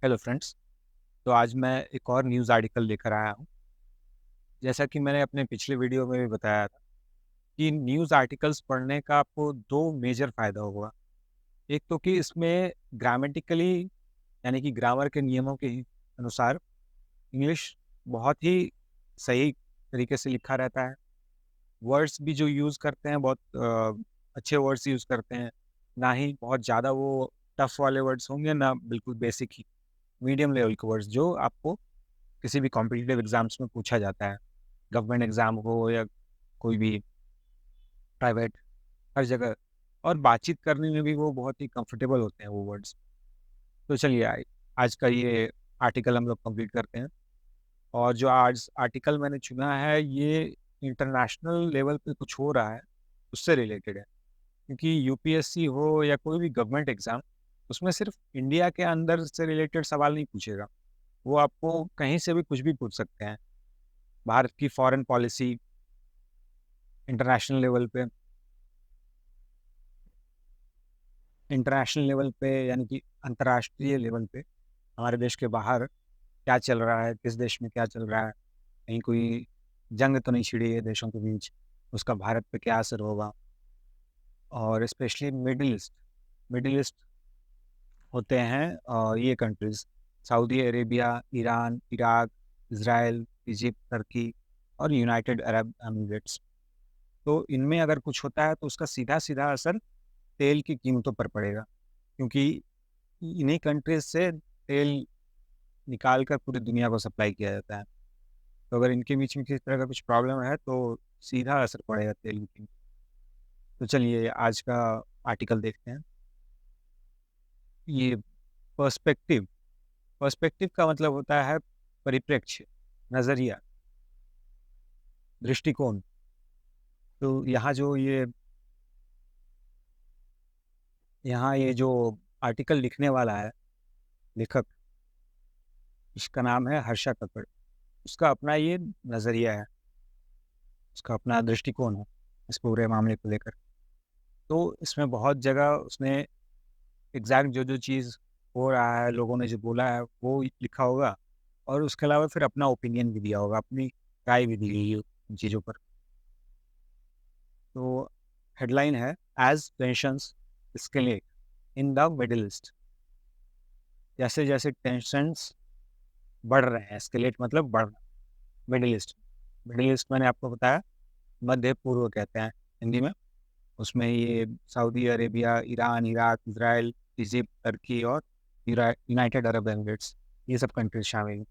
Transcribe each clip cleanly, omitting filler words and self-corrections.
Hello friends. तो आज मैं एक और न्यूज़ आर्टिकल लेकर आया हूँ। जैसा कि मैंने अपने पिछले वीडियो में भी बताया था कि न्यूज़ आर्टिकल्स पढ़ने का आपको 2 मेजर फ़ायदा होगा। एक तो कि इसमें ग्रामेटिकली यानी कि ग्रामर के नियमों के अनुसार इंग्लिश बहुत ही सही तरीके से लिखा रहता है। वर्ड्स भी जो यूज़ करते हैं बहुत अच्छे वर्ड्स यूज़ करते हैं। ना ही बहुत ज़्यादा वो टफ़ वाले वर्ड्स होंगे, ना बिल्कुल बेसिक ही। मीडियम लेवल के वर्ड्स जो आपको किसी भी कॉम्पिटिटिव एग्ज़ाम्स में पूछा जाता है। गवर्नमेंट एग्ज़ाम हो या कोई भी प्राइवेट, हर जगह। और बातचीत करने में भी वो बहुत ही कंफर्टेबल होते हैं वो वर्ड्स। तो चलिए आज का ये आर्टिकल हम लोग कंप्लीट करते हैं। और जो आज आर्टिकल मैंने चुना है ये इंटरनेशनल लेवल पे कुछ हो रहा है, उससे रिलेटेड है। क्योंकि यूपीएससी हो या कोई भी गवर्नमेंट एग्ज़ाम, उसमें सिर्फ़ इंडिया के अंदर से रिलेटेड सवाल नहीं पूछेगा। वो आपको कहीं से भी कुछ भी पूछ सकते हैं। भारत की फॉरेन पॉलिसी इंटरनेशनल लेवल पे इंटरनेशनल लेवल पे यानी कि अंतर्राष्ट्रीय लेवल पे हमारे देश के बाहर क्या चल रहा है, किस देश में क्या चल रहा है, कहीं कोई जंग तो नहीं छिड़ी है देशों के बीच, उसका भारत पे क्या असर होगा। और स्पेशली मिडल ईस्ट होते हैं ये countries Saudi Arabia, Iran, Iraq, Israel, Egypt, तुर्की और यूनाइटेड अरब एमिरेट्स। तो इनमें अगर कुछ होता है तो उसका सीधा-सीधा असर तेल की कीमतों पर पड़ेगा, क्योंकि इन्हीं कंट्रीज़ से तेल निकाल कर पूरी दुनिया को सप्लाई किया जाता है। तो अगर इनके बीच में किसी तरह का कुछ प्रॉब्लम है तो सीधा असर पड़ेगा तेल की कीमत। तो चलिए आज का आर्टिकल देखते हैं। ये पर्सपेक्टिव पर्सपेक्टिव का मतलब होता है परिप्रेक्ष्य, नज़रिया, दृष्टिकोण। तो यहाँ ये जो आर्टिकल लिखने वाला है लेखक, इसका नाम है हर्षा कक्कड़। उसका अपना ये नज़रिया है, उसका अपना दृष्टिकोण है इस पूरे मामले को लेकर। तो इसमें बहुत जगह उसने एग्ज़ैक्ट जो चीज़ हो रहा है, लोगों ने जो बोला है, वो लिखा होगा और उसके अलावा फिर अपना ओपिनियन भी दिया होगा, अपनी राय भी दी गई है उन चीज़ों पर। तो हेडलाइन है as tensions escalate in the middle east. जैसे-जैसे टेंशन्स बढ़ रहे हैं, एस्केलेट मतलब बढ़ना, मिडल ईस्ट। मिडल ईस्ट मैंने आपको बताया मध्य पूर्व कहते हैं हिंदी में। उसमें ये Saudi Arabia, Iran, Iraq, Israel, Egypt, तुर्की और यूनाइटेड अरब एमिरेट्स, ये सब कंट्रीज़ शामिल हैं।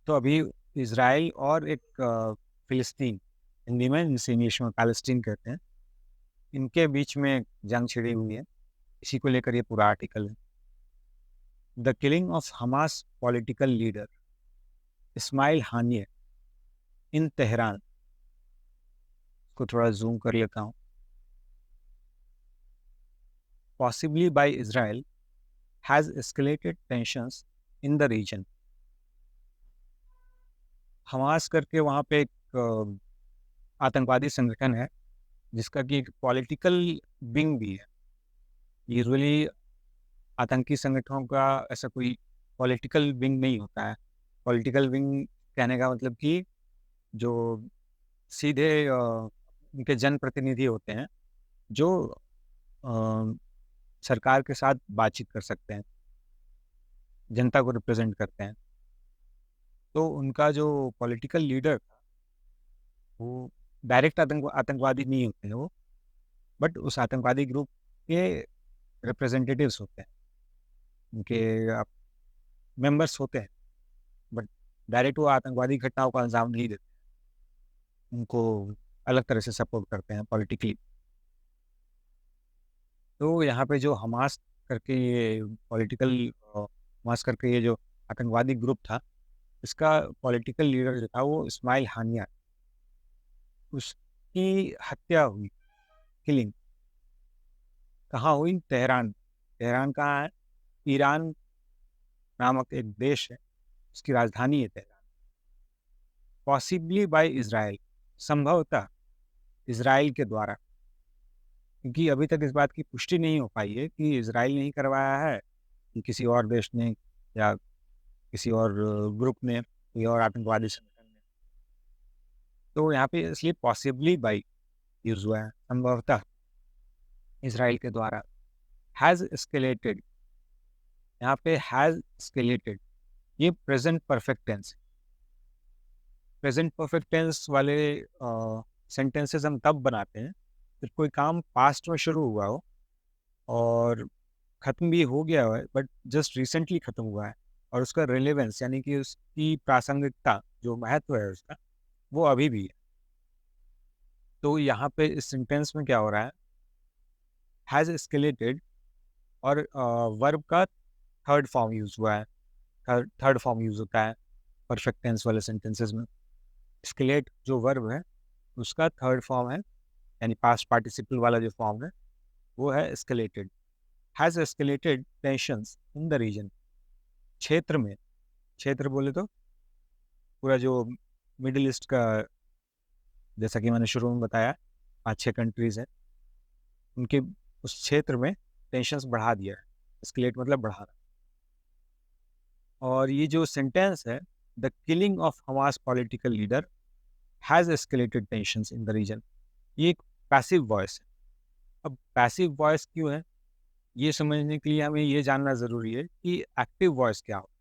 तो अभी इज़राइल और एक फ़िलिस्तीन, हिंदी में जिसे इंग्लिश में पैलेस्टीन कहते हैं, इनके बीच में जंग छिड़ी हुई है। इसी को लेकर ये पूरा आर्टिकल है। The killing of Hamas political leader Ismail Haniyeh in Tehran. को थोड़ा ज़ूम कर लेता हूँ। Possibly by Israel has escalated tensions in the region. Hamas करके वहाँ पे एक आतंकवादी संगठन है, जिसका कि एक पॉलिटिकल विंग भी है। यूजुअली आतंकी संगठनों का ऐसा कोई पॉलिटिकल विंग नहीं होता है। पॉलिटिकल विंग कहने का मतलब कि जो सीधे उनके जनप्रतिनिधि होते हैं, जो अ, सरकार के साथ बातचीत कर सकते हैं, जनता को रिप्रेज़ेंट करते हैं। तो उनका जो पॉलिटिकल लीडर था, वो डायरेक्ट आतंकवादी नहीं होते हैं वो, बट उस आतंकवादी ग्रुप के रिप्रेजेंटेटिव्स होते हैं, उनके आप मेंबर्स होते हैं, बट डायरेक्ट वो आतंकवादी घटनाओं को अंजाम नहीं देते, उनको अलग तरह से सपोर्ट करते हैं पॉलिटिकली। तो यहाँ पे जो करके ये पॉलिटिकल हमास करके ये जो आतंकवादी ग्रुप था, इसका पॉलिटिकल लीडर जो था वो इस्माइल हानिया, उसकी हत्या हुई, किलिंग कहाँ हुई? तेहरान। तेहरान कहाँ है? ईरान नामक एक देश है, उसकी राजधानी है तेहरान। पॉसिबली बाय इज़राइल, संभवतः इज़राइल के द्वारा, क्योंकि अभी तक इस बात की पुष्टि नहीं हो पाई है कि इज़राइल ने ही करवाया है कि किसी और देश ने या किसी और ग्रुप ने, कोई और आतंकवादी संगठन ने। तो यहाँ पे इसलिए पॉसिबली बाई यूज़ हुआ है, संभवतः इसराइल के द्वारा। हैज़ एस्केलेटेड, यहाँ पे हैज़ एस्केलेटेड, ये present perfect tense. Present perfect tense वाले सेंटेंसेस हम तब बनाते हैं जब कोई काम पास्ट में शुरू हुआ हो और ख़त्म भी हो गया है, बट जस्ट रिसेंटली ख़त्म हुआ है, और उसका रिलेवेंस यानी कि उसकी प्रासंगिकता, जो महत्व है उसका, वो अभी भी है। तो यहाँ पे इस सेंटेंस में क्या हो रहा है, हैज़ एस्केलेटेड, और वर्ब का थर्ड फॉर्म यूज़ हुआ है। थर्ड फॉर्म यूज़ होता है परफेक्ट टेंस वाले सेंटेंसेस में। एस्केलेट जो वर्ब है उसका थर्ड फॉर्म है, यानी पास्ट पार्टिसिपल वाला जो फॉर्म है वो है escalated. Has escalated tensions in the region, क्षेत्र में, क्षेत्र बोले तो पूरा जो मिडिल ईस्ट का, जैसा कि मैंने शुरू में बताया 5-6 कंट्रीज़ हैं, उनके उस क्षेत्र में टेंशंस बढ़ा दिया है। एस्केलेट मतलब बढ़ा रहा। और ये जो सेंटेंस है, the killing of Hamas political leader has escalated tensions in the region, ये एक पैसिव वॉइस है। अब पैसिव वॉइस क्यों है, ये समझने के लिए हमें ये जानना ज़रूरी है कि एक्टिव वॉइस क्या होता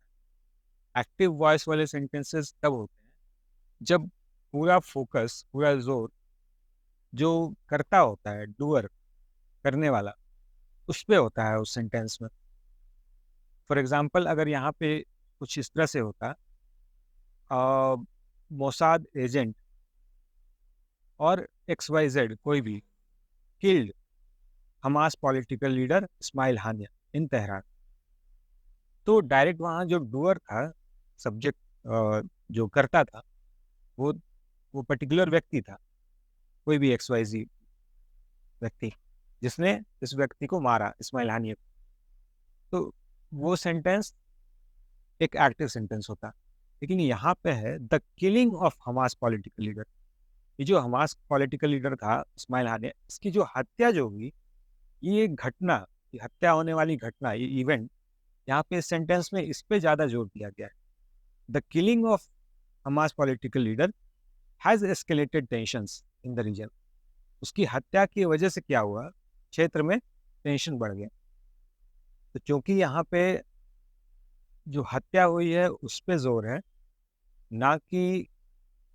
है। एक्टिव वॉइस वाले सेंटेंसेस तब होते हैं जब पूरा फोकस, पूरा जोर जो करता होता है, डूअर, करने वाला, उस पे होता है उस सेंटेंस में। फॉर एग्जांपल अगर यहाँ पे कुछ इस तरह से होता, मोसाद एजेंट और XYZ कोई भी killed Hamas political leader Ismail Haniyeh in Tehran, तो डायरेक्ट वहाँ जो डूअर था, सब्जेक्ट जो करता था, वो पर्टिकुलर व्यक्ति था, कोई भी XYZ व्यक्ति, जिसने इस व्यक्ति को मारा, इस्माइल हानिया को। तो वो सेंटेंस एक एक्टिव सेंटेंस होता। लेकिन यहाँ पे है the killing of Hamas political leader, ये जो हमास पॉलिटिकल लीडर था इस्माइल हानिया, इसकी जो हत्या जो हुई, ये घटना, ये हत्या होने वाली घटना, ये इवेंट, यहाँ पे इस सेंटेंस में इस पे ज़्यादा जोर दिया गया है। The killing of Hamas political leader has escalated tensions in the region, उसकी हत्या की वजह से क्या हुआ, क्षेत्र में टेंशन बढ़ गया। तो क्योंकि यहाँ पे जो हत्या हुई है उस पे जोर है, ना कि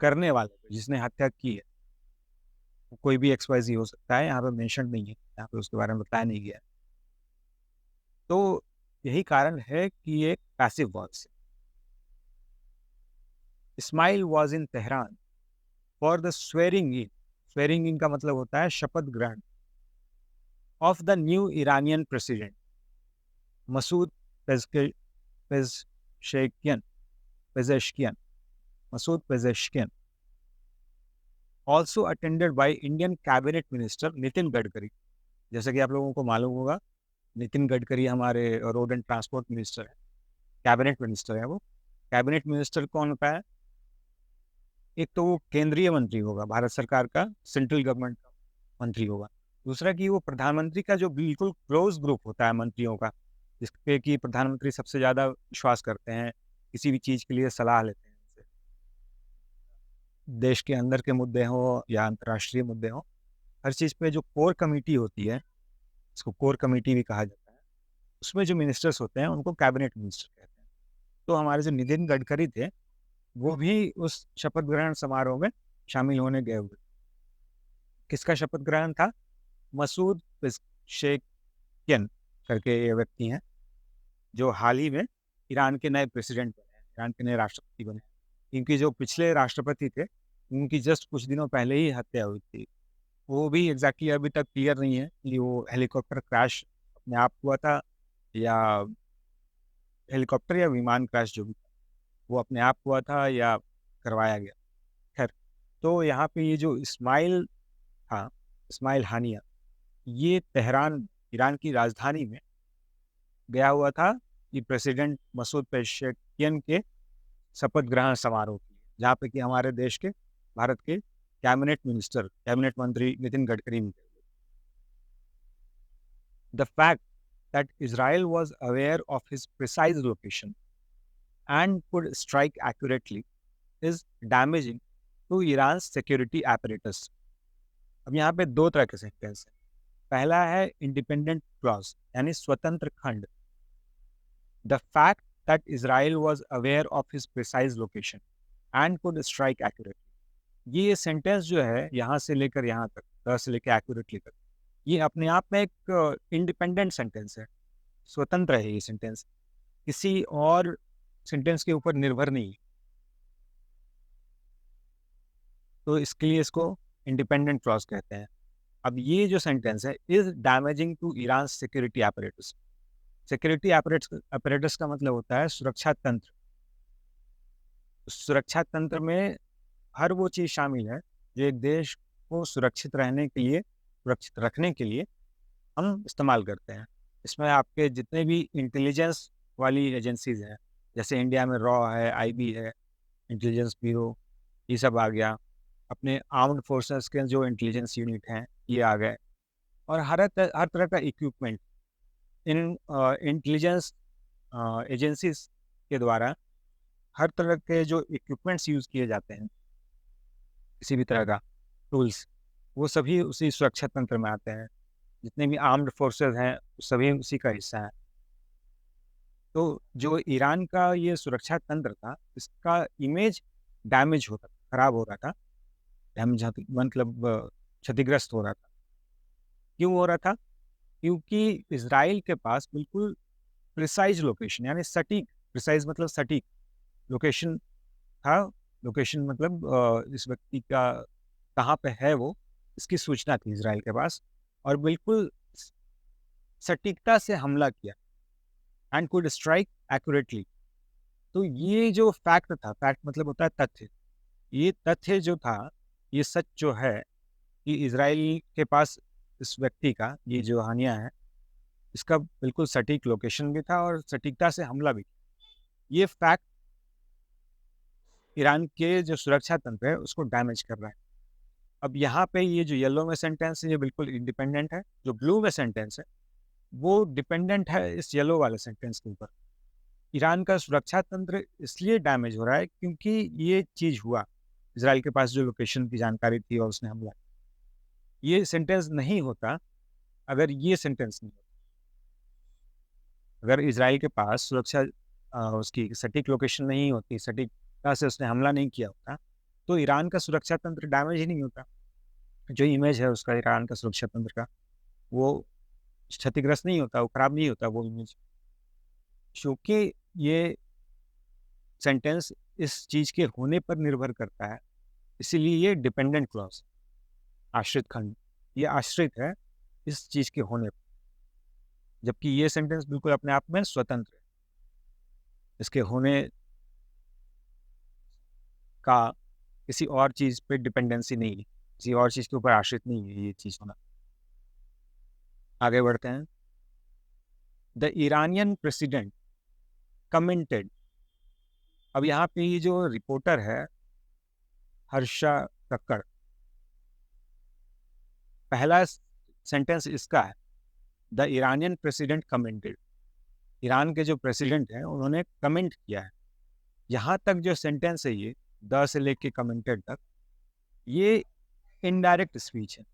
करने वाले पे, जिसने हत्या की है। कोई भी XYZ हो सकता है, यहाँ पे मेंशन नहीं है, यहाँ पे उसके बारे में बताया नहीं गया। तो यही कारण है कि ये पैसिव वॉइस है। Ismail was in Tehran for the swearing in, swearing in का मतलब होता है शपथ ग्रहण, of the new Iranian president Masoud Pezeshkian, Pezeshkian, Masoud Pezeshkian, also attended by Indian cabinet minister Nitin Gadkari. जैसा कि आप लोगों को मालूम होगा, नितिन गडकरी हमारे रोड एंड ट्रांसपोर्ट मिनिस्टर है, कैबिनेट मिनिस्टर है वो। कैबिनेट मिनिस्टर कौन होता है, एक तो वो केंद्रीय मंत्री होगा, भारत सरकार का सेंट्रल गवर्नमेंट का मंत्री होगा। दूसरा कि वो प्रधानमंत्री का जो बिल्कुल क्लोज ग्रुप होता है मंत्रियों का, जिसपे कि प्रधानमंत्री सबसे ज़्यादा विश्वास करते हैं, किसी भी चीज़ के लिए सलाह लेते हैं उनसे। देश के अंदर के मुद्दे हों या अंतर्राष्ट्रीय मुद्दे हों, हर चीज़ पे जो कोर कमेटी होती है, इसको कोर कमेटी भी कहा जाता है, उसमें जो मिनिस्टर्स होते हैं उनको कैबिनेट मिनिस्टर कहते हैं। तो हमारे जो नितिन गडकरी थे, वो भी उस शपथ ग्रहण समारोह में शामिल होने गए हुए। किसका शपथ ग्रहण था, मसूद पेज़ेश्कियन करके ये व्यक्ति हैं, जो हाल ही में ईरान के नए प्रेसिडेंट बने हैं, ईरान के नए राष्ट्रपति बने। इनके जो पिछले राष्ट्रपति थे, उनकी जस्ट कुछ दिनों पहले ही हत्या हुई थी। वो भी एग्जैक्टली अभी तक क्लियर नहीं है कि वो हेलीकॉप्टर क्रैश अपने आप हुआ था, या हेलीकॉप्टर या विमान क्रैश जो भी था, वो अपने आप हुआ था या करवाया गया। खैर, तो यहाँ पे ये जो इस्माइल था, इस्माइल हानिया, ये तेहरान, ईरान की राजधानी में गया हुआ था कि प्रेसिडेंट मसूद पेज़ेश्कियन के शपथ ग्रहण समारोह के लिए, जहाँ पे कि हमारे देश के, भारत के कैबिनेट मिनिस्टर, कैबिनेट मंत्री नितिन गडकरी भी थे। The fact that Israel was aware of his precise location and could strike accurately is damaging to Iran's security apparatus. अब यहाँ पे दो तरह के सेंटेंस है। पहला है इंडिपेंडेंट क्लॉज यानी स्वतंत्र खंड। The fact that Israel was aware of his precise location and could strike accurately. ये सेंटेंस जो है यहाँ से लेकर यहाँ तक, से लेकर एक्यूरेटली तक, ये अपने आप में एक इंडिपेंडेंट सेंटेंस है, स्वतंत्र है ये सेंटेंस, किसी और सेंटेंस के ऊपर निर्भर नहीं। तो इसके लिए इसको इंडिपेंडेंट क्लॉज कहते हैं। अब ये जो सेंटेंस है, is damaging to Iran security apparatus। Security apparatus का मतलब होता है सुरक्षा तंत्र। सुरक्षा तंत्र में हर वो चीज़ शामिल है जो एक देश को सुरक्षित रहने के लिए, सुरक्षित रखने के लिए हम इस्तेमाल करते हैं। इसमें आपके जितने भी इंटेलिजेंस वाली एजेंसीज हैं, जैसे इंडिया में रॉ है, आईबी है, इंटेलिजेंस ब्यूरो, ये सब आ गया। अपने आर्म्ड फोर्सेस के जो इंटेलिजेंस यूनिट हैं ये आ गए, और हर तरह का इक्विपमेंट इन इंटेलिजेंस एजेंसीज के द्वारा हर तरह के जो इक्विपमेंट्स यूज़ किए जाते हैं, किसी भी तरह का टूल्स, वो सभी उसी सुरक्षा तंत्र में आते हैं। जितने भी आर्म्ड फोर्सेस हैं सभी उसी का हिस्सा है। तो जो ईरान का ये सुरक्षा तंत्र था, इसका इमेज डैमेज होता था, खराब हो रहा था, डैमेज मतलब क्षतिग्रस्त हो रहा था। क्यों हो रहा था? क्योंकि इजराइल के पास बिल्कुल प्रिसाइज लोकेशन यानी सटीक, प्रिसाइज मतलब सटीक लोकेशन था। लोकेशन मतलब इस व्यक्ति का कहाँ पे है वो, इसकी सूचना थी इजराइल के पास, और बिल्कुल सटीकता से हमला किया, एंड कुड स्ट्राइक एक्यूरेटली। तो ये जो फैक्ट था, फैक्ट मतलब होता है तथ्य, ये तथ्य जो था, ये सच जो है कि इजराइल के पास इस व्यक्ति का ये जो हानिया है, इसका बिल्कुल सटीक लोकेशन भी था और सटीकता से हमला भी। ये फैक्ट ईरान के जो सुरक्षा तंत्र है उसको डैमेज कर रहा है। अब यहाँ पे ये जो येलो में सेंटेंस है ये बिल्कुल इंडिपेंडेंट है, जो ब्लू में सेंटेंस है वो डिपेंडेंट है इस येलो वाले सेंटेंस के ऊपर। ईरान का सुरक्षा तंत्र इसलिए डैमेज हो रहा है क्योंकि ये चीज़ हुआ, इजराइल के पास जो लोकेशन की जानकारी थी और उसने हमला। ये सेंटेंस नहीं होता अगर ये सेंटेंस नहीं होता। अगर इजराइल के पास सुरक्षा उसकी सटीक लोकेशन नहीं होती, सटीकता से उसने हमला नहीं किया होता, तो ईरान का सुरक्षा तंत्र डैमेज ही नहीं होता। जो इमेज है उसका ईरान का सुरक्षा तंत्र का, वो क्षतिग्रस्त नहीं होता, वो खराब नहीं होता वो इमेज। क्योंकि ये सेंटेंस इस चीज़ के होने पर निर्भर करता है, इसीलिए ये डिपेंडेंट क्लॉज, आश्रित खंड, ये आश्रित है इस चीज़ के होने पर, जबकि ये सेंटेंस बिल्कुल अपने आप में स्वतंत्र है। इसके होने का किसी और चीज़ पे डिपेंडेंसी नहीं है, किसी और चीज़ के ऊपर आश्रित नहीं है ये चीज़ होना। आगे बढ़ते हैं। The Iranian president commented. अब यहाँ पे ये जो रिपोर्टर है हर्षा कक्कड़, पहला सेंटेंस इसका है, the Iranian president commented. Iran के जो प्रेसिडेंट हैं उन्होंने कमेंट किया है। यहाँ तक जो सेंटेंस है ये द से लेके कमेंटेड तक, ये इनडायरेक्ट स्पीच है,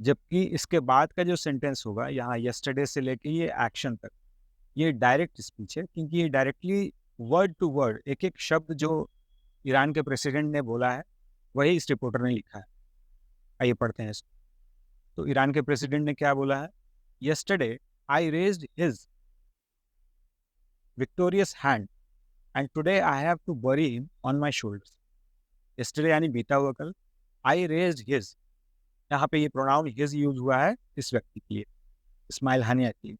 जबकि इसके बाद का जो सेंटेंस होगा यहाँ यस्टरडे से लेके ये एक्शन तक, ये डायरेक्ट स्पीच है, क्योंकि ये डायरेक्टली वर्ड टू वर्ड एक एक शब्द जो ईरान के प्रेसिडेंट ने बोला है वही इस रिपोर्टर ने लिखा है। आइए पढ़ते हैं इसको। तो ईरान के प्रेसिडेंट ने क्या बोला है? Yesterday I raised his victorious hand and today I have to bury him on my shoulders. Yesterday यानी बीता हुआ कल, आई रेज्ड हिज, यहाँ पे ये प्रोनाउन हिज यूज हुआ है इस व्यक्ति के लिए, इस्माइल हानिया के लिए।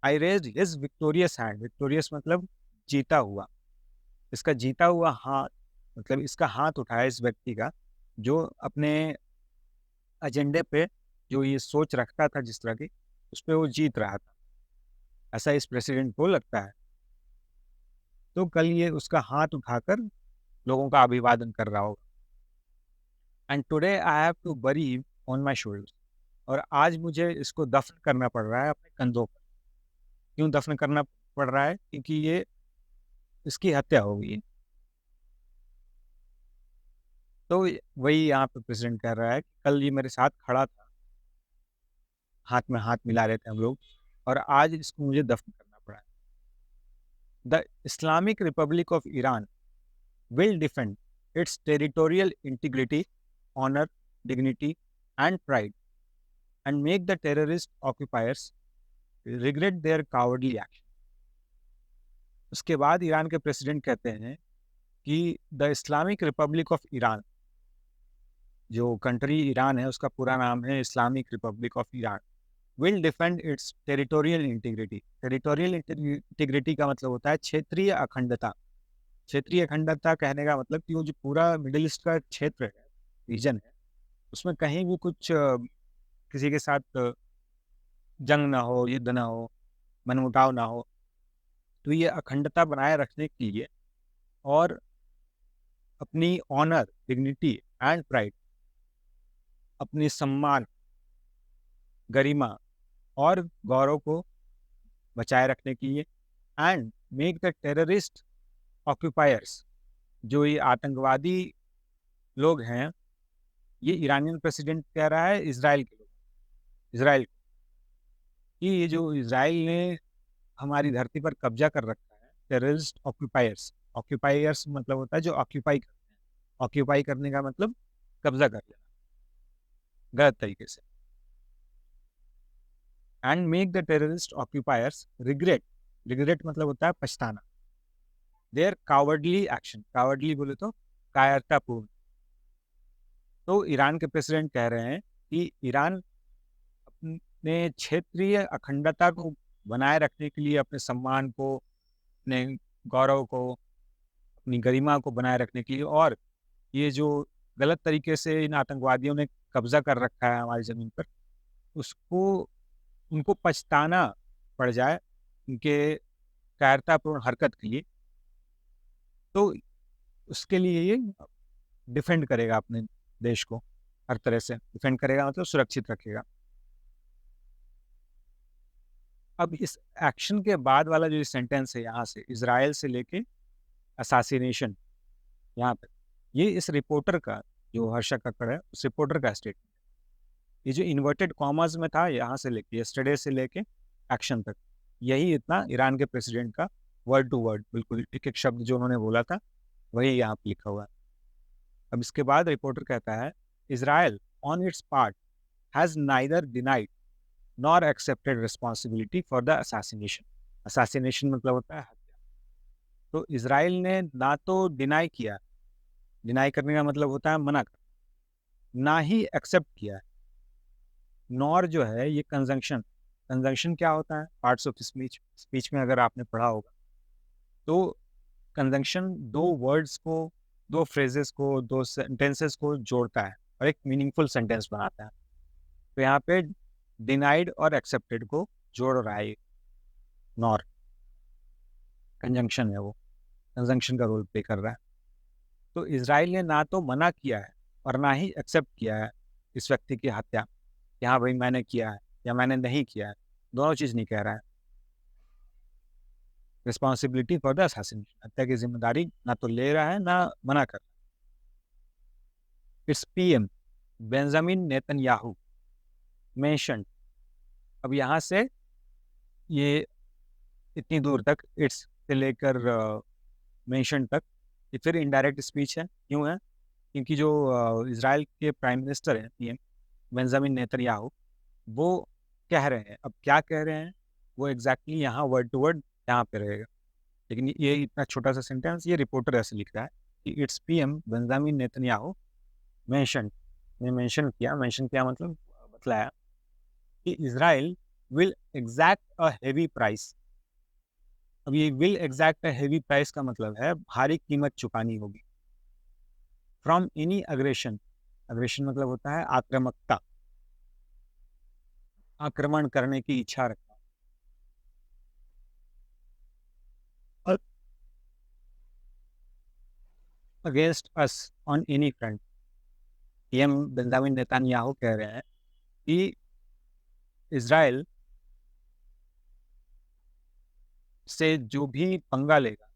I raised his victorious hand, victorious मतलब जीता हुआ, इसका जीता हुआ हाथ मतलब इसका हाथ उठाया इस व्यक्ति का जो अपने एजेंडे पे जो ये सोच रखता था जिस तरह की, उस पर वो जीत रहा था, ऐसा इस प्रेसिडेंट को लगता है। तो कल ये उसका हाथ उठाकर लोगों का अभिवादन कर रहा होगा। And today I have to bury on my shoulder, और आज मुझे इसको दफ़न करना पड़ रहा है अपने कंधों पर। क्यों दफ़न करना पड़ रहा है? क्योंकि ये इसकी हत्या हो गई है। तो वही यहाँ पे प्रेसिडेंट कह रहा है कि कल ये मेरे साथ खड़ा था, हाथ में हाथ मिला रहे थे हम लोग और आज इसको मुझे दफ़न करना पड़ा है। The Islamic Republic of Iran will defend its territorial integrity, honor, dignity, and pride, and make the terrorist occupiers regret their cowardly action. उसके बाद ईरान के प्रेसिडेंट कहते हैं कि the Islamic Republic of Iran, जो कंट्री ईरान है उसका पूरा नाम है Islamic Republic of Iran, will defend it's territorial integrity. Territorial integrity का मतलब होता है क्षेत्रीय अखंडता। क्षेत्रीय अखंडता कहने का मतलब कि वो जो पूरा मिडिल ईस्ट का क्षेत्र है, रीजन है, उसमें कहीं भी कुछ किसी के साथ जंग ना हो, युद्ध ना हो, मनमुटाव ना हो। तो ये अखंडता बनाए रखने के लिए और अपनी ऑनर, डिग्निटी एंड प्राइड, अपनी सम्मान, गरिमा और गौरव को बचाए रखने के लिए एंड मेक द टेररिस्ट ऑक्यूपायर्स, जो ये आतंकवादी लोग हैं, ये ईरानियन प्रेसिडेंट कह रहा है इज़राइल के लोग, इज़राइल कि ये जो इज़राइल ने हमारी धरती पर कब्जा कर रखा है, टेररिस्ट ऑक्यूपायर्स। ऑक्यूपायर्स मतलब होता है जो ऑक्यूपाई करते हैं। ऑक्यूपाई करने का मतलब कब्जा कर लेना गलत तरीके से। And make the terrorist occupiers regret, regret मतलब होता है पछताना, देयर कावर्डली एक्शन। कावर्डली बोले तो कायरतापूर्ण। तो ईरान के प्रेसिडेंट कह रहे हैं कि ईरान अपने क्षेत्रीय अखंडता को बनाए रखने के लिए, अपने सम्मान को, अपने गौरव को, अपनी गरिमा को बनाए रखने के लिए और ये जो गलत तरीके से इन आतंकवादियों ने कब्जा कर रखा है हमारी ज़मीन पर, उसको उनको पछताना पड़ जाए उनके कायरतापूर्ण हरकत के लिए, तो उसके लिए ये डिफेंड करेगा अपने देश को, हर तरह से डिफेंड करेगा मतलब सुरक्षित रखेगा। अब इस एक्शन के बाद वाला जो सेंटेंस है यहाँ से, इज़राइल से लेके असैसिनेशन यहाँ तक, ये इस रिपोर्टर का, जो हर्षा कक्कड़ है, उस रिपोर्टर का स्टेटमेंट। ये जो इन्वर्टेड कॉमर्स में था यहाँ से लेके, यस्टरडे से लेके एक्शन तक, यही इतना ईरान के प्रेसिडेंट का वर्ड टू वर्ड, बिल्कुल एक एक शब्द जो उन्होंने बोला था वही यहाँ पे लिखा हुआ है। अब इसके बाद रिपोर्टर कहता है, Israel on it's part has neither denied nor accepted responsibility for the assassination. Assassination मतलब होता है हत्या। तो इज़राइल ने ना तो डिनाई किया, डिनाई करने का मतलब होता है मना करना, ना ही एक्सेप्ट किया, नॉर जो है ये कंजंक्शन। कंजंक्शन क्या होता है? पार्ट्स ऑफ स्पीच, स्पीच में अगर आपने पढ़ा होगा तो कंजंक्शन दो वर्ड्स को, दो फ्रेजेस को, दो सेंटेंसेस को जोड़ता है और एक मीनिंगफुल सेंटेंस बनाता है। तो यहाँ पे डिनाइड और एक्सेप्टेड को जोड़ रहा है, नॉर कंजंक्शन है, वो कंजंक्शन का रोल प्ले कर रहा है। तो इज़राइल ने ना तो मना किया है और ना ही एक्सेप्ट किया है इस व्यक्ति की हत्या, कि हाँ भाई मैंने किया है या मैंने नहीं किया है, दोनों चीज़ नहीं कह रहा है। रिस्पॉन्सिबिलिटी फॉर द असैसिनेशन, हत्या की जिम्मेदारी ना तो ले रहा है ना मना कर रहा है। It's PM Benjamin Netanyahu mention. अब यहाँ से ये इतनी दूर तक, इट्स से लेकर मेंशन तक, ये फिर इनडायरेक्ट स्पीच है। क्यों है? क्योंकि जो इज़राइल के प्राइम मिनिस्टर हैं, पीएम बेंजामिन नेतन्याहू, वो कह रहे हैं, अब क्या कह रहे हैं वो एग्जैक्टली यहाँ वर्ड टू वर्ड यहाँ पे रहेगा, लेकिन ये इतना छोटा सा सेंटेंस, ये रिपोर्टर ऐसे लिख रहा है कि it's PM Benjamin Netanyahu mention, ने मेंशन किया मतलब बतलाया कि Israel will exact a heavy price. अब ये will exact a heavy price का मतलब है भारी कीमत चुकानी होगी, फ्रॉम एनी अग्रेशन। अग्रेशन मतलब होता है आक्रामकता, आक्रमण करने की इच्छा रखना, और against us on any front. PM Benjamin Netanyahu कह रहे हैं कि इज़राइल से जो भी पंगा लेगा,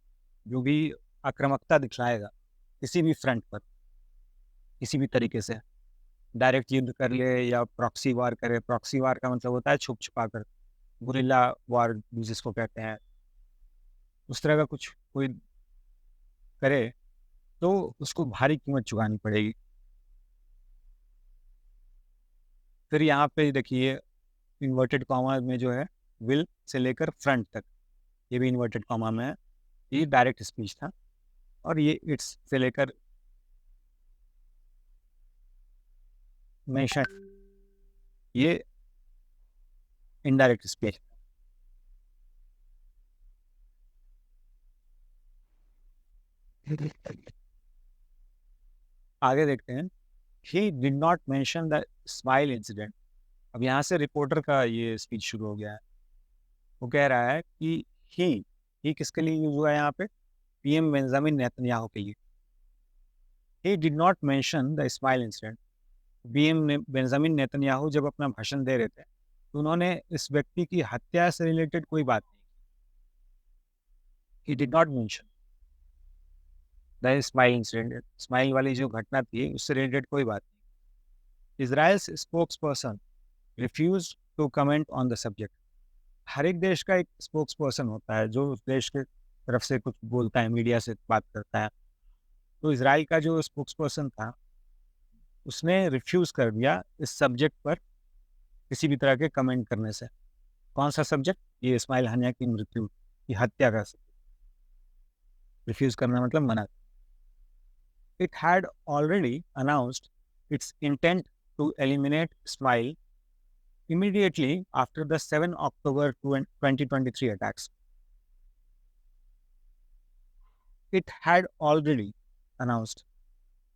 जो भी आक्रामकता दिखलाएगा, किसी भी फ्रंट पर, किसी भी तरीके से, डायरेक्ट युद्ध कर ले या प्रॉक्सी वार करे। प्रॉक्सी वार का मतलब होता है छुप-छुपा कर, गुरिल्ला वार भी जिसको कहते हैं। उस तरह का कुछ कोई करे, तो उसको भारी कीमत चुकानी पड़ेगी। फिर यहाँ पे देखिए इन्वर्टेड कॉमा में जो है, विल से लेकर फ्रंट तक, ये भी इन्वर्टेड कॉमा में है। ये डायरेक्ट स्पीच था और ये इट्स से लेकर मेंशन, ये इनडायरेक्ट स्पीच। आगे देखते हैं। ही did not mention the smile incident. अब यहाँ से रिपोर्टर का ये स्पीच शुरू हो गया है। वो कह रहा है कि ही ही किसके लिए यूज हुआ है यहाँ पे? पीएम बेंजामिन नेतन्याहू के लिए। ही did not mention the smile incident. PM ने बेंजामिन नेतन्याहू जब अपना भाषण दे रहे थे, तो उन्होंने इस व्यक्ति की हत्या से रिलेटेड कोई बात नहीं की। He did not mention the smile incident. Smile वाली जो घटना थी उससे रिलेटेड कोई बात नहीं। Israel's spokesperson refuse to comment on the subject. हर एक देश का एक स्पोक्स पर्सन होता है जो उस देश के तरफ से कुछ बोलता है, मीडिया से बात करता है। तो इजराइल का जो स्पोक्स पर्सन था, उसने रिफ्यूज कर दिया इस सब्जेक्ट पर किसी भी तरह के कमेंट करने से। कौन सा सब्जेक्ट? ये इस्माइल हानिया की मृत्यु, की हत्या का सब्जेक्ट। रिफ्यूज करना मतलब मना। It had already announced its intent to eliminate Ismail immediately after the 7 October 2023 attacks. It had already announced.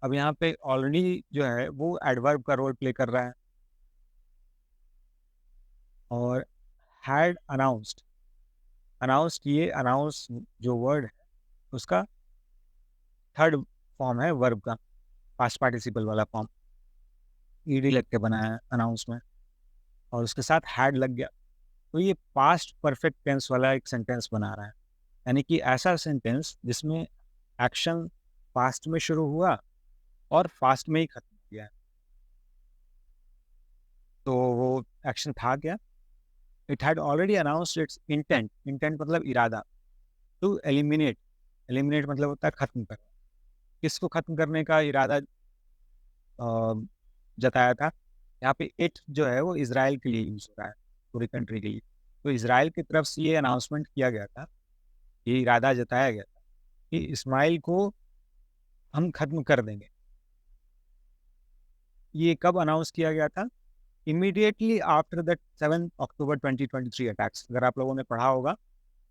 अब यहाँ पे ऑलरेडी जो है वो एडवर्ब का रोल प्ले कर रहा है, और हैड अनाउंस्ड, अनाउंस्ड, ये अनाउंस जो वर्ड है उसका थर्ड फॉर्म है वर्ब का, पास्ट पार्टिसिपल वाला फॉर्म। ईडी लग के बना है अनाउंस में, और उसके साथ हैड लग गया, तो ये पास्ट परफेक्ट टेंस वाला एक सेंटेंस बना रहा है। यानी कि ऐसा सेंटेंस जिसमें एक्शन पास्ट में शुरू हुआ और फास्ट में ही खत्म हो गया। तो वो एक्शन था क्या? It had already announced its intent, intent मतलब इरादा, टू एलिमिनेट, एलिमिनेट मतलब होता है खत्म करना। किसको खत्म करने का इरादा जताया था? यहाँ पे इट जो है वो इजराइल के लिए यूज हो रहा है, पूरी कंट्री के लिए। तो इजराइल की तरफ से ये अनाउंसमेंट किया गया था, ये इरादा जताया गया था कि इस्माइल को हम खत्म कर देंगे। ये कब अनाउंस किया गया था? Immediately after the 7 October 2023 attacks. अगर आप लोगों ने पढ़ा होगा,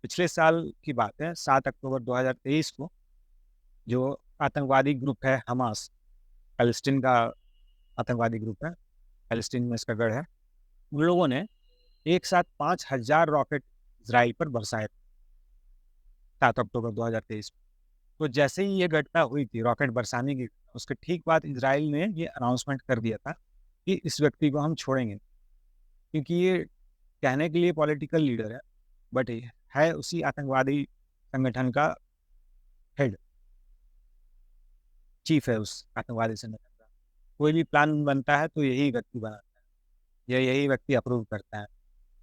पिछले साल की बात है, 7 अक्टूबर 2023 को जो आतंकवादी ग्रुप है हमास, पैलेस्टीन का आतंकवादी ग्रुप है, पैलेस्टीन में इसका गढ़ है, उन लोगों ने एक साथ 5,000 रॉकेट इजराइल पर बरसाए 7 अक्टूबर 2023 को। तो जैसे ही ये घटना हुई थी रॉकेट बरसाने की, उसके ठीक बाद इजराइल ने ये अनाउंसमेंट कर दिया था कि इस व्यक्ति को हम छोड़ेंगे, क्योंकि ये कहने के लिए पॉलिटिकल लीडर है, बट है उसी आतंकवादी संगठन का हेड, चीफ है उस आतंकवादी संगठन का। कोई भी प्लान बनता है तो यही व्यक्ति बनाता है, या यही व्यक्ति अप्रूव करता है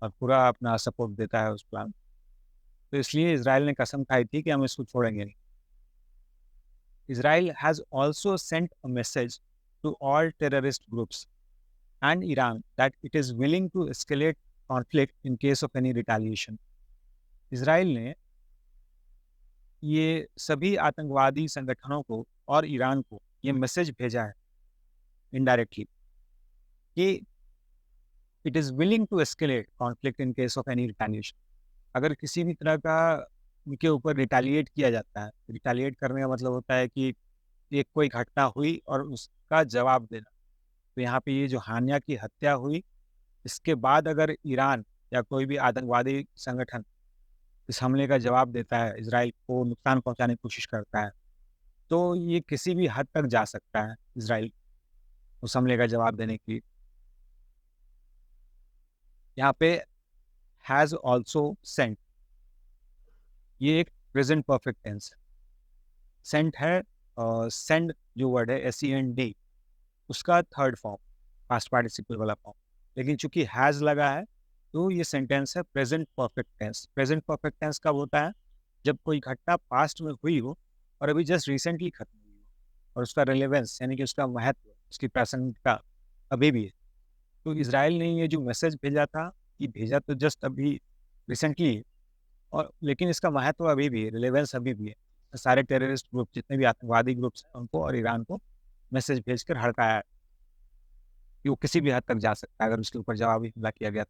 और पूरा अपना सपोर्ट देता है उस प्लान। तो इसलिए इजराइल ने कसम खाई थी कि हम इसको छोड़ेंगे नहीं। Israel has also sent a message to all terrorist groups and Iran that it is willing to escalate conflict in case of any retaliation. Israel ने ये सभी आतंकवादी संगठनों को और ईरान को ये मैसेज भेजा है इनडायरेक्टली कि it is willing to escalate conflict in case of any retaliation. अगर किसी भी तरह का उनके ऊपर रिटेलिएट किया जाता है, रिटेलिएट करने का मतलब होता है कि एक कोई घटना हुई और उसका जवाब देना। तो यहाँ पे ये जो हानिया की हत्या हुई, इसके बाद अगर ईरान या कोई भी आतंकवादी संगठन इस हमले का जवाब देता है, इजराइल को नुकसान पहुंचाने की कोशिश करता है, तो ये किसी भी हद तक जा सकता है इजराइल उस हमले का जवाब देने के लिए। यहाँ पे हैज़ ऑल्सो सेंट, ये एक प्रेजेंट परफेक्ट टेंस है। सेंट है, सेंड जो वर्ड है SEND, उसका थर्ड फॉर्म, पास्ट पार्टिसिपल वाला फॉर्म। लेकिन चूंकि हैज़ लगा है तो ये सेंटेंस है present perfect tense. Present perfect tense कब होता है? जब कोई घटना पास्ट में हुई हो और अभी जस्ट रिसेंटली खत्म हुई हो, और उसका रिलेवेंस यानी कि उसका महत्व, उसकी प्रासंगिकता अभी भी है। तो इसराइल ने ये जो मैसेज भेजा था, ये भेजा तो जस्ट अभी रिसेंटली, और लेकिन इसका महत्व अभी भी है, रिलेवेंस अभी भी है। सारे टेररिस्ट ग्रुप, जितने भी आतंकवादी ग्रुप्स हैं, उनको और ईरान को मैसेज भेजकर हड़काया है कि वो किसी भी हद तक जा सकता है अगर उसके ऊपर जवाबी हमला किया गया।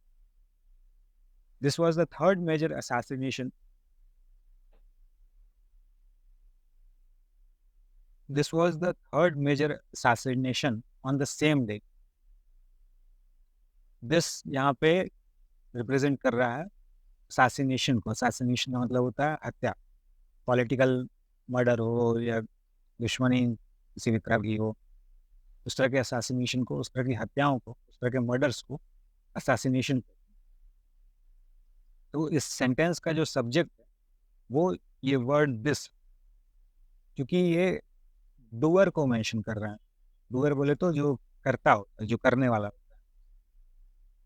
This was the third major assassination, this was the third major assassination on the same day. This यहाँ पे रिप्रेजेंट कर रहा है असैसिनेशन को। असैसिनेशन का मतलब होता है हत्या, पॉलिटिकल मर्डर हो या दुश्मनी किसी भी तरह की हो, उस तरह के असैसिनेशन को, उस तरह की हत्याओं को, उस तरह के मर्डर्स को असैसिनेशन। तो इस सेंटेंस का जो सब्जेक्ट है वो ये वर्ड दिस, क्योंकि ये डूअर को मेंशन कर रहा है। डूअर बोले तो जो करता होता है, जो करने वाला होता है।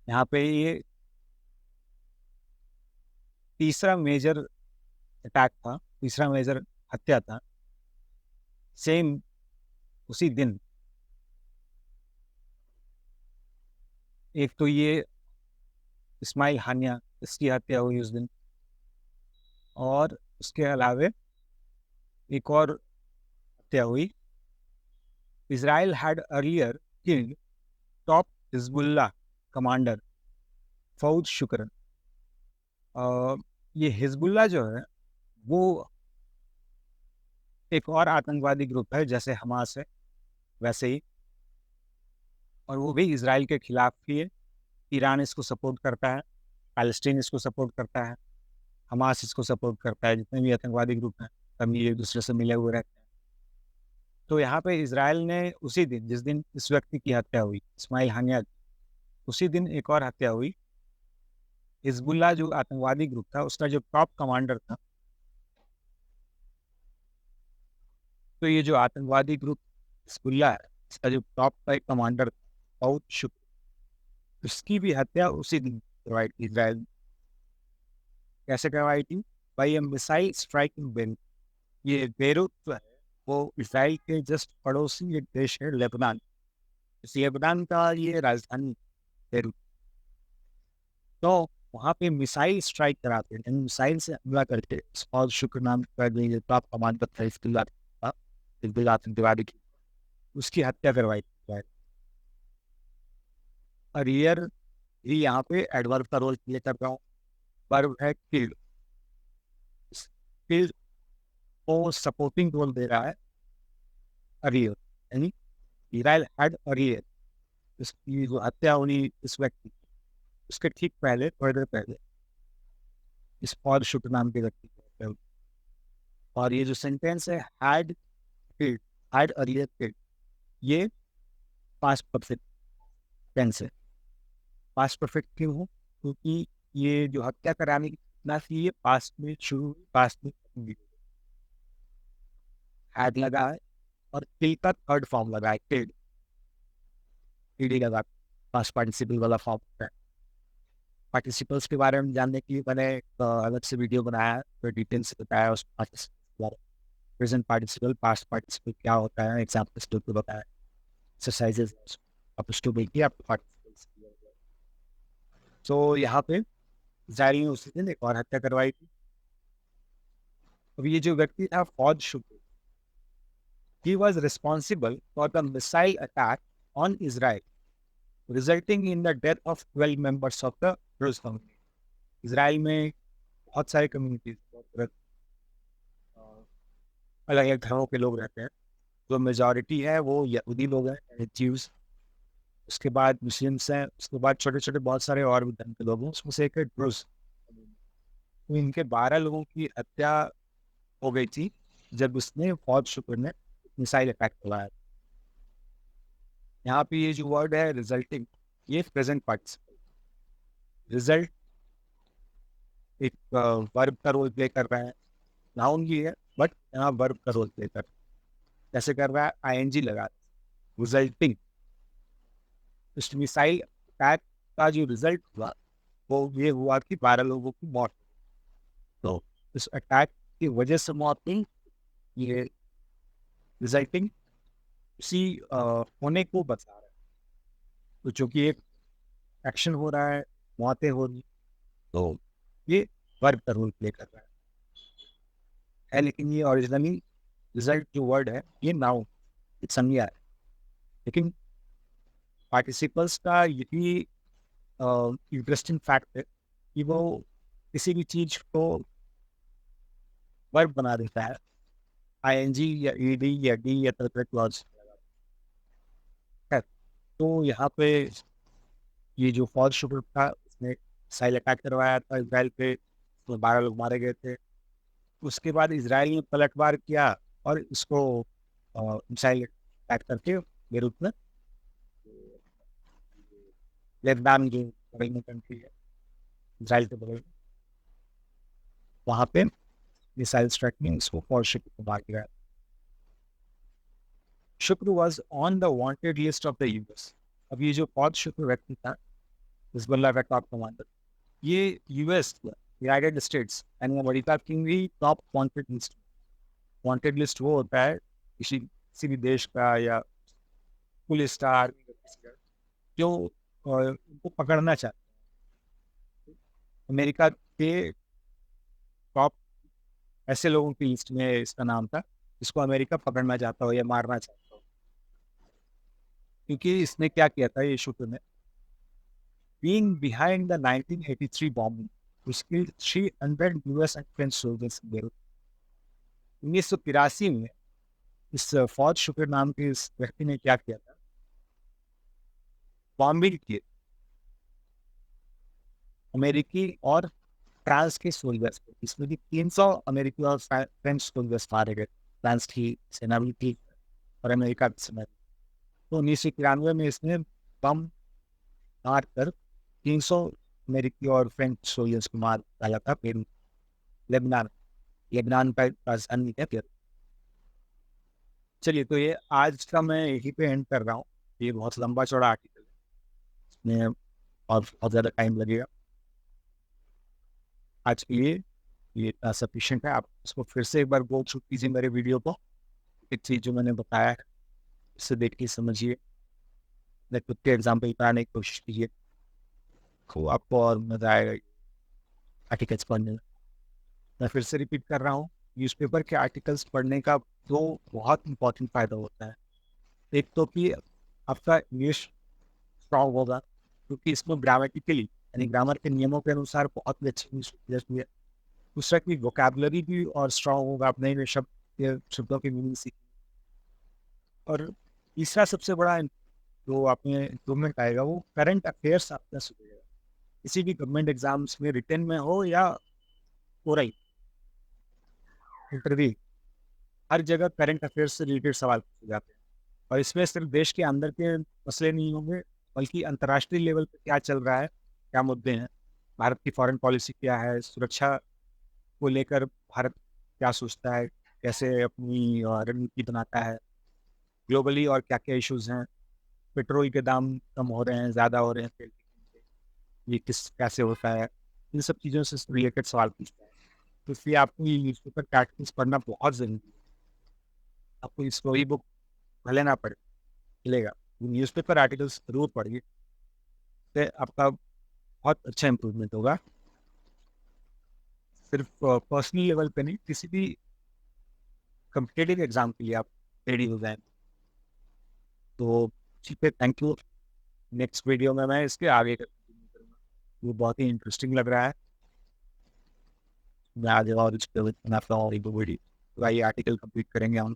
यहाँ पे ये तीसरा मेजर अटैक था, तीसरा मेजर हत्या था, सेम उसी दिन। एक तो ये इस्माइल हानिया, इसकी हत्या हुई उस दिन, और उसके अलावे एक और हत्या हुई। Israel had earlier killed top Hezbollah commander फौज शुक्र। ये हिजबुल्लाह जो है वो एक और आतंकवादी ग्रुप है, जैसे हमास है वैसे ही, और वो भी इसराइल के खिलाफ ही है। ईरान इसको सपोर्ट करता है, पैलेस्टीन इसको सपोर्ट करता है, हमास इसको सपोर्ट करता है। जितने भी आतंकवादी ग्रुप हैं सब एक दूसरे से मिले हुए रहते हैं। तो यहाँ पे इसराइल ने उसी दिन, जिस दिन इस व्यक्ति की हत्या हुई इस्माइल हानिया की, उसी दिन एक और हत्या हुई। हिजबुल्लाह जो आतंकवादी ग्रुप था उसका जो टॉप कमांडर था, तो ये जो आतंकवादी ग्रुप हिजबुल्लाह है, इसका जो टॉप का एक कमांडर दाऊद शुक्र, उसकी भी हत्या उसी दिन करवाई थी इसराइल ने। कैसे करवाई थी? By A missile strike in Beirut. ये बेरूत जो है वो इसराइल के जस्ट पड़ोसी एक देश है, लेबनान। इस लेबनान का ये राजधानी बेरूत। तो वहाँ पे मिसाइल स्ट्राइक कराते हैं, मिसाइल से हमला करके और शुक्र नाम का जो टॉप कमांडर था हिजबुल्लाह आतंकवादी की, उसकी हत्या करवाई थी। और ईयर ही यहाँ पे एडवर्ब का रोल प्ले कर रहा हूँ। वर्ब है किल्ड, किल्ड को सपोर्टिंग रोल दे रहा है अरियर, यानी इजराइल हैड अरियर, इसकी जो हत्या हुई इस व्यक्ति, उसके ठीक पहले, थोड़ी देर पहले, इस पॉल शुक्र नाम के व्यक्ति की हत्या हुई। और ये जो सेंटेंस है had killed, had arrear killed, ये पास्ट परफेक्ट टेंस है। पास्ट परफेक्ट क्यों हो? क्योंकि ये जो हत्या कराने की घटना थी ये पास्ट में शुरू हुई, पास्ट में खत्म भी हुई। हैड लगा है और किल का थर्ड फॉर्म लगा है, किल्ड, ईडी लगा, पास्ट पार्टिसिपल वाला फॉर्म है। पार्टिसिपल्स के बारे में जानने के लिए मैंने अलग से वीडियो बनाया है, तो डिटेल से बताया उस participle, present participle, past participle क्या होता है, एग्जाम्पल्स तो बताया, एक्सरसाइजेस आप उसको देखिए, आप पार्टिसिपल्स। तो यहाँ पे जारी ने उसी दिन एक और हत्या करवाई थी। अब ये जो व्यक्ति था फौज शुक्र, he was responsible for the missile attack on Israel, resulting in the death of 12 members of the Druze community. Israel में बहुत सारे कम्युनिटीज, अलग अलग धर्मों के लोग रहते हैं। जो मेजॉरिटी है वो यहूदी लोग हैं, ज्यूज, उसके बाद मुस्लिम्स हैं, उसके बाद छोटे छोटे बहुत सारे और भी धर्म के लोग हैं, उसमें से एक है ड्रूज। तो इनके 12 लोगों की हत्या हो गई थी जब उसने फौज शुक्र ने मिसाइल अटैक चलाया। यहाँ पे ये जो वर्ड है रिजल्टिंग, ये प्रेजेंट पार्टिसिपल, रिजल्ट एक वर्ब का रोल प्ले कर रहा है, नाउन भी है बट यहाँ वर्ब का रोल प्ले कर रहा है। कैसे कर रहा है? आईएनजी लगा, रिजल्टिंग। इस मिसाइल अटैक का जो रिजल्ट हुआ वो ये हुआ कि 12 लोगों की मौत। तो इस अटैक की वजह से मौत हुई, ये रिजल्टिंग उसी होने को बता रहा है। तो चूंकि एक एक्शन हो रहा है, मौतें हो रही, तो ये वर्ब का रोल प्ले कर रहा है। लेकिन ये ओरिजिनली रिजल्ट जो वर्ड है ये नाउन, संज्ञा है। लेकिन पार्टिसिपल्स का यही इंटरेस्टिंग फैक्ट है कि वो किसी भी चीज को वर्ब बना देता है, आईएनजी या ईडी या डी या तरह क्लॉज। तो यहाँ पे ये जो फॉल शुगर था उसने मिसाइल अटैक करवाया था इसराइल पे, तो 12 लोग मारे गए थे। उसके बाद इसराइल ने पलटवार किया और इसको मिसाइल अटैक करके बेरूत में, लेबनान जो बगल में कंट्री है इसराइल के बगल में, वहाँ पे मिसाइल स्ट्राइक में इसको फॉल शुगर को मार गिराया। शुक्र was on the wanted list of the US. अब ये जो फॉल शुक्र व्यक्ति था, हिजबुल्लाह का टॉप कमांडर, ये यूएस यूनाइटेड स्टेट्स यानी अमेरिका की भी top wanted list. Wanted list वो होता है किसी भी देश का या पुलिस का, आर्मी का, जो उनको पकड़ना चाहते हैं। अमेरिका के टॉप ऐसे लोगों की लिस्ट में इसका नाम था जिसको अमेरिका पकड़ना चाहता हो या मारना चाहता हो। क्योंकि इसने क्या किया था ये शुक्र ने, being behind the 1983 bombing which killed 300 US and French soldiers in Beirut। 1983 में इस फौज शुक्र नाम के इस व्यक्ति ने क्या किया था? बॉम्बिंग किए अमेरिकी और फ्रांस के सोल्जर्स को। इसमें भी 300 अमेरिकी और फ्रेंच सोल्जर्स मारे गए। फ्रांस की सेना भी थी और अमेरिका की सेना। तो 1993 में इसने बम मार कर 300 अमेरिकी और फ्रेंच सोल्जर्स को मार डाला था पेरू, लेबनान। लेबनान का राजधानी है पेरू। चलिए, तो ये आज का मैं यहीं पे एंड कर रहा हूँ। ये बहुत लंबा चौड़ा आर्टिकल है, इसमें और बहुत ज़्यादा टाइम लगेगा। आज के लिए ये सफिशिएंट है। आप इसको फिर से एक बार गो थ्रू कीजिए मेरे वीडियो को, एक चीज़ जो मैंने बताया है इससे देख के समझिए, मैं खुद के एग्जाम्पल बताने की कोशिश कीजिए, तो आपको और मजा आएगा आर्टिकल्स पढ़ने में। मैं फिर से रिपीट कर रहा हूँ, न्यूज़पेपर के आर्टिकल्स पढ़ने का दो बहुत इंपॉर्टेंट फ़ायदा होता है। एक तो कि आपका इंग्लिश स्ट्रॉन्ग होगा, क्योंकि इसमें ग्रामेटिकली यानी ग्रामर के नियमों के अनुसार बहुत ही अच्छी इंग्लिश है। दूसरा कि वोकैबुलरी भी और स्ट्रॉन्ग होगा, आप नए नए शब्दों की मीनिंग सीख। और तीसरा सबसे बड़ा जो आपने इम्प्रूवमेंट आएगा वो करंट अफेयर्स आपका सुधरेगा। किसी भी गवर्नमेंट एग्जाम्स में रिटन में हो या ओरल इंटरव्यू, हर जगह करंट अफेयर्स से रिलेटेड सवाल पूछे जाते हैं। और इसमें सिर्फ देश के अंदर के मसले नहीं होंगे, बल्कि अंतर्राष्ट्रीय लेवल पर क्या चल रहा है, क्या मुद्दे हैं, भारत की फॉरेन पॉलिसी क्या है, सुरक्षा को लेकर भारत क्या सोचता है, कैसे अपनी रणनीति बनाता है ग्लोबली, और क्या क्या इश्यूज हैं, पेट्रोल के दाम कम हो रहे हैं, ज़्यादा हो रहे हैं, तेल की कीमतें, ये किस कैसे होता है, इन सब चीज़ों से रिलेटेड सवाल पूछता है। तो इसलिए आपको ये न्यूज़पेपर के आर्टिकल्स पढ़ना बहुत ज़रूरी है। आपको स्टोरी बुक भले ना पढ़े मिलेगा, न्यूज़पेपर आर्टिकल्स जरूर पढ़िए, तो आपका बहुत अच्छा इम्प्रूवमेंट होगा। सिर्फ पर्सनल लेवल पे नहीं, किसी भी कम्पिटेटिव एग्जाम के लिए आप रेडी हो जाएं। तो ठीक है, थैंक यू। नेक्स्ट वीडियो में मैं इसके आगे कंटिन्यू करूँगा, वो बहुत ही इंटरेस्टिंग लग रहा है। मैं आगे और इस पर बनाता हूँ एक वीडियो, ये आर्टिकल कंप्लीट करेंगे हम।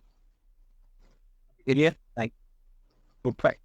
के लिए थैंक, गुड बाय।